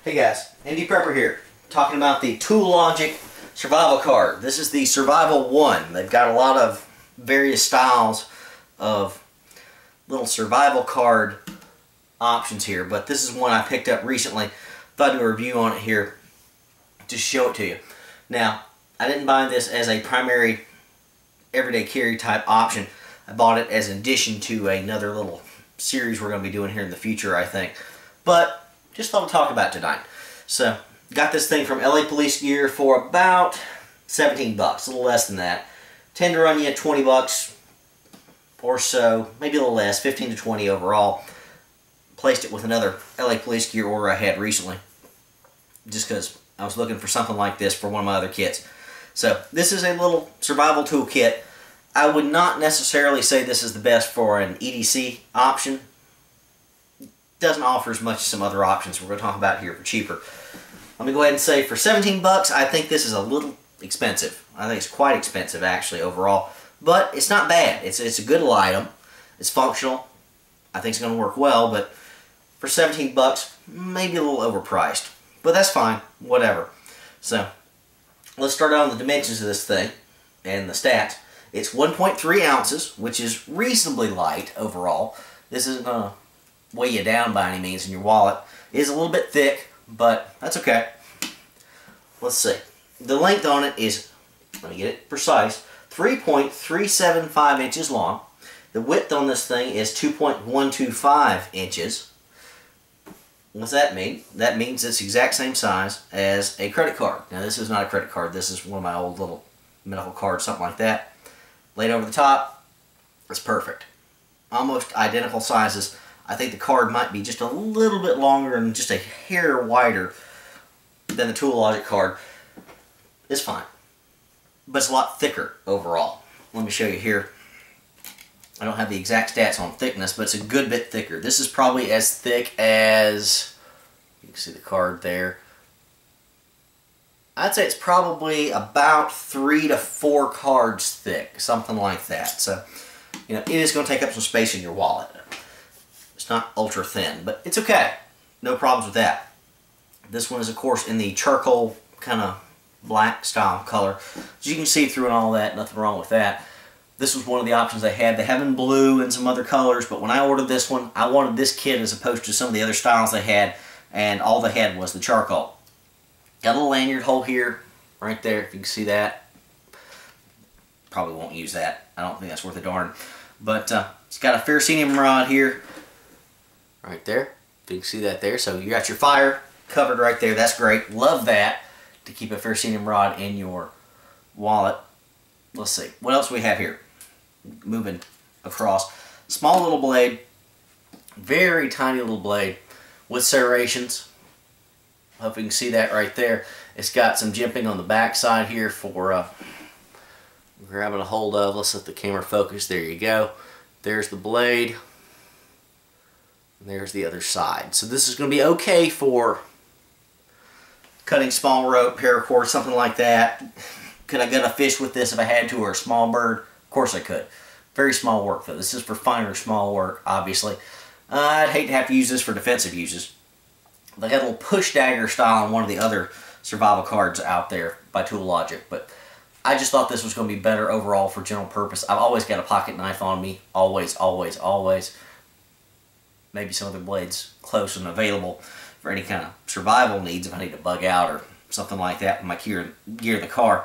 Hey guys, Andy Prepper here, talking about the Tool Logic Survival Card. This is the Survival 1. They've got a lot of various styles of little survival card options here, but this is one I picked up recently. Thought I'd do a review on it here to show it to you. Now, I didn't buy this as a primary everyday carry type option. I bought it as an addition to another little series we're going to be doing here in the future, I think. But just thought I'd talk about it tonight. So, got this thing from LA Police Gear for about 17 bucks, a little less than that. Tend to run you 20 bucks or so, maybe a little less, 15 to 20 overall. Placed it with another LA Police Gear order I had recently, just because I was looking for something like this for one of my other kits. So, this is a little survival tool kit. I would not necessarily say this is the best for an EDC option. Doesn't offer as much as some other options we're going to talk about here for cheaper. Let me go ahead and say for 17 bucks, I think this is a little expensive. I think it's quite expensive actually overall, but it's not bad. It's a good little item. It's functional. I think it's going to work well, but for 17 bucks, maybe a little overpriced. But that's fine, whatever. So, let's start out on the dimensions of this thing and the stats. It's 1.3 ounces, which is reasonably light overall. This isn't going to weigh you down by any means in your wallet. It is a little bit thick, but that's okay. Let's see. The length on it is, let me get it precise, 3.375 inches long. The width on this thing is 2.125 inches. What's that mean? That means it's the exact same size as a credit card. Now this is not a credit card. This is one of my old little medical cards, something like that. Laid over the top, it's perfect. Almost identical sizes. I think the card might be just a little bit longer and just a hair wider than the Tool Logic card. It's fine. But it's a lot thicker overall. Let me show you here. I don't have the exact stats on thickness, but it's a good bit thicker. This is probably as thick as, you can see the card there. I'd say it's probably about 3 to 4 cards thick, something like that. So, you know, it is going to take up some space in your wallet. It's not ultra thin, but it's okay. No problems with that. This one is, of course, in the charcoal kind of black style color. As you can see through and all that, nothing wrong with that. This was one of the options they had. They have in blue and some other colors, but when I ordered this one, I wanted this kit as opposed to some of the other styles they had, and all they had was the charcoal. Got a little lanyard hole here, right there, if you can see that. Probably won't use that. I don't think that's worth a darn. But it's got a ferrocenium rod here, right there. If you can see that there. So you got your fire covered right there. That's great. Love that, to keep a ferrocenium rod in your wallet. Let's see. What else do we have here? Moving across. Small little blade. Very tiny little blade with serrations. Hope you can see that right there. It's got some jimping on the back side here for grabbing a hold of. Let's let the camera focus. There you go. There's the blade. And there's the other side. So this is going to be okay for cutting small rope, paracord, something like that. Could I gut a fish with this if I had to, or a small bird? Of course I could. Very small work though. This is for finer, small work, obviously. I'd hate to have to use this for defensive uses. They got a little push dagger style on one of the other survival cards out there by Tool Logic, but I just thought this was going to be better overall for general purpose. I've always got a pocket knife on me. Always, always, always. Maybe some other blades close and available for any kind of survival needs if I need to bug out or something like that with my gear in the car.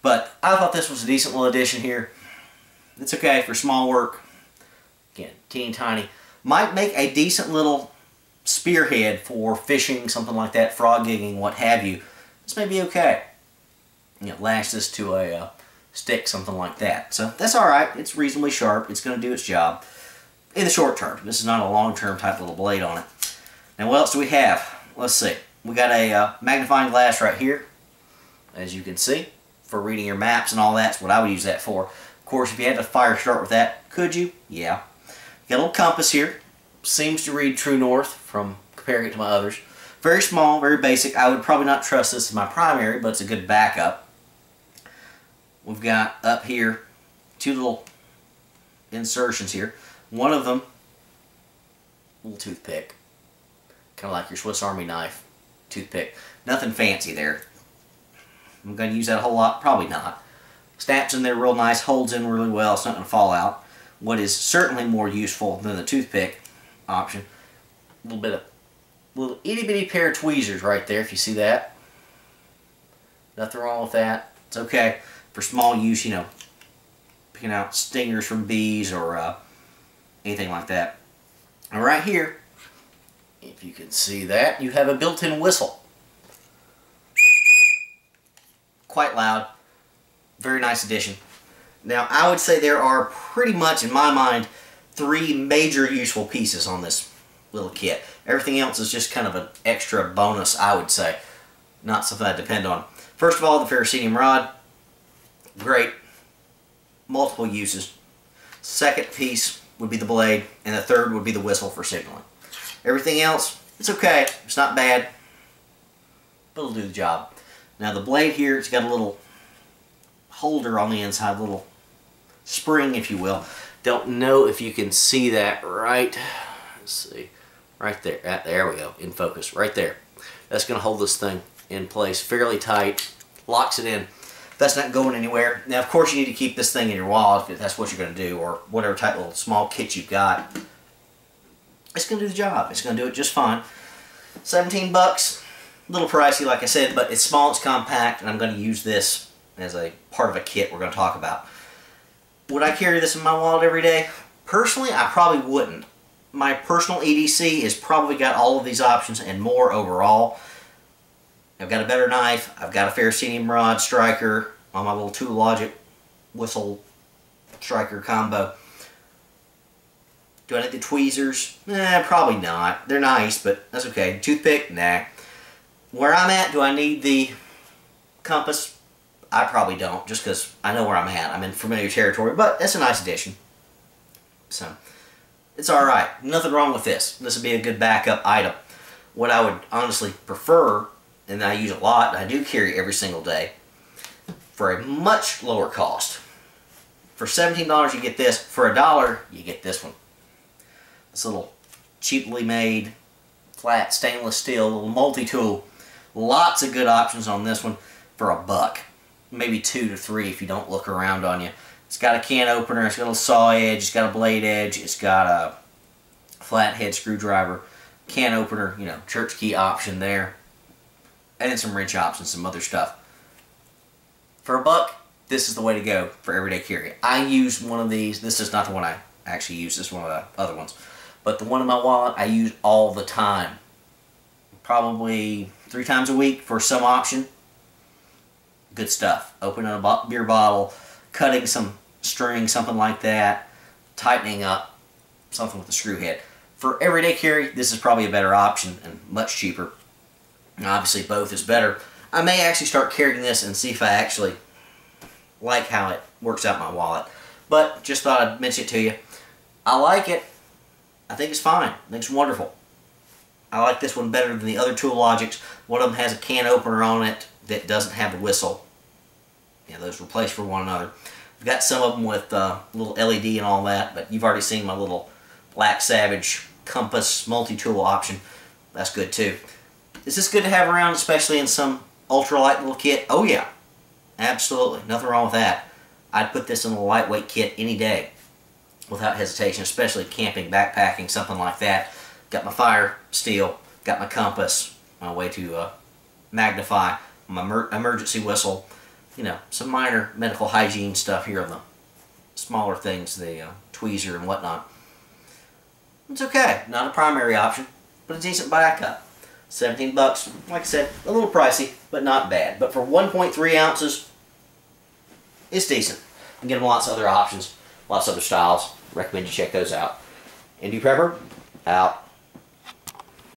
But I thought this was a decent little addition here. It's okay for small work. Again, teeny tiny. Might make a decent little spearhead for fishing, something like that, frog gigging, what have you. This may be okay. You know, lash this to a stick, something like that. So that's alright. It's reasonably sharp. It's going to do its job in the short term. This is not a long-term type little blade on it. Now what else do we have? Let's see. We got a magnifying glass right here, as you can see, for reading your maps and all that's what I would use that for. Of course, if you had to fire start with that, could you? Yeah. Got a little compass here. Seems to read true north from comparing it to my others. Very small, very basic. I would probably not trust this as my primary, but it's a good backup. We've got up here 2 little insertions here. One of them, little toothpick, kind of like your Swiss Army knife. toothpick. Nothing fancy there. I'm going to use that a whole lot? Probably not. Snaps in there real nice, holds in really well, it's not going to fall out. What is certainly more useful than the toothpick option, a little itty bitty pair of tweezers right there, if you see that. Nothing wrong with that. It's okay for small use, you know, picking out stingers from bees or anything like that. And right here, if you can see that, you have a built-in whistle. Quite loud. Very nice addition. Now, I would say there are pretty much, in my mind, 3 major useful pieces on this little kit. Everything else is just kind of an extra bonus, I would say. Not something I depend on. First of all, the ferrocenium rod. Great. Multiple uses. Second piece would be the blade, and the third would be the whistle for signaling. Everything else, it's okay. It's not bad, but it'll do the job. Now, the blade here, it's got a little holder on the inside, a little spring, if you will. Don't know if you can see that right. Let's see. Right there. There we go. In focus. Right there. That's going to hold this thing in place fairly tight. Locks it in. That's not going anywhere. Now, of course, you need to keep this thing in your wallet if that's what you're going to do, or whatever type of small kit you've got. It's going to do the job. It's going to do it just fine. 17 bucks. A little pricey, like I said, but it's small, it's compact, and I'm going to use this as a part of a kit we're going to talk about. Would I carry this in my wallet every day? Personally, I probably wouldn't. My personal EDC has probably got all of these options and more overall. I've got a better knife. I've got a ferrocenium rod striker on my little Tool Logic whistle striker combo. Do I need the tweezers? Probably not. They're nice, but that's okay. Toothpick? Nah. Where I'm at, do I need the compass? I probably don't, just because I know where I'm at. I'm in familiar territory, but it's a nice addition. So, it's alright. Nothing wrong with this. This would be a good backup item. What I would honestly prefer, and I use a lot, and I do carry every single day, for a much lower cost. For $17 you get this. For $1 you get this one. This little cheaply made, flat stainless steel, little multi-tool. Lots of good options on this one for $1. Maybe 2 to 3 if you don't look around on you. It's got a can opener, it's got a saw edge, it's got a blade edge, it's got a flathead screwdriver, can opener, you know, church key option there, and then some wrench options, some other stuff. For $1, this is the way to go for everyday carry. I use one of these. This is not the one I actually use, this is one of the other ones. But the one in my wallet I use all the time. Probably 3 times a week for some option. Good stuff. Opening a beer bottle, cutting some string, something like that, tightening up, something with a screw head. For everyday carry, this is probably a better option and much cheaper. And obviously, both is better. I may actually start carrying this and see if I actually like how it works out in my wallet. But just thought I'd mention it to you. I like it. I think it's fine. I think it's wonderful. I like this one better than the other Tool Logics. One of them has a can opener on it that doesn't have a whistle. Yeah, those replace for one another. I've got some of them with little LED and all that, but you've already seen my little Black Savage compass multi-tool option. That's good too. Is this good to have around, especially in some ultralight little kit? Oh yeah, absolutely. Nothing wrong with that. I'd put this in a lightweight kit any day without hesitation, especially camping, backpacking, something like that. Got my fire steel, got my compass, my way to magnify, my emergency whistle, you know, some minor medical hygiene stuff here on the smaller things, the tweezer and whatnot. It's okay. Not a primary option, but a decent backup. 17 bucks, like I said, a little pricey, but not bad. But for 1.3 ounces, it's decent. You can get them lots of other options, lots of other styles. Recommend you check those out. Indie Prepper, out.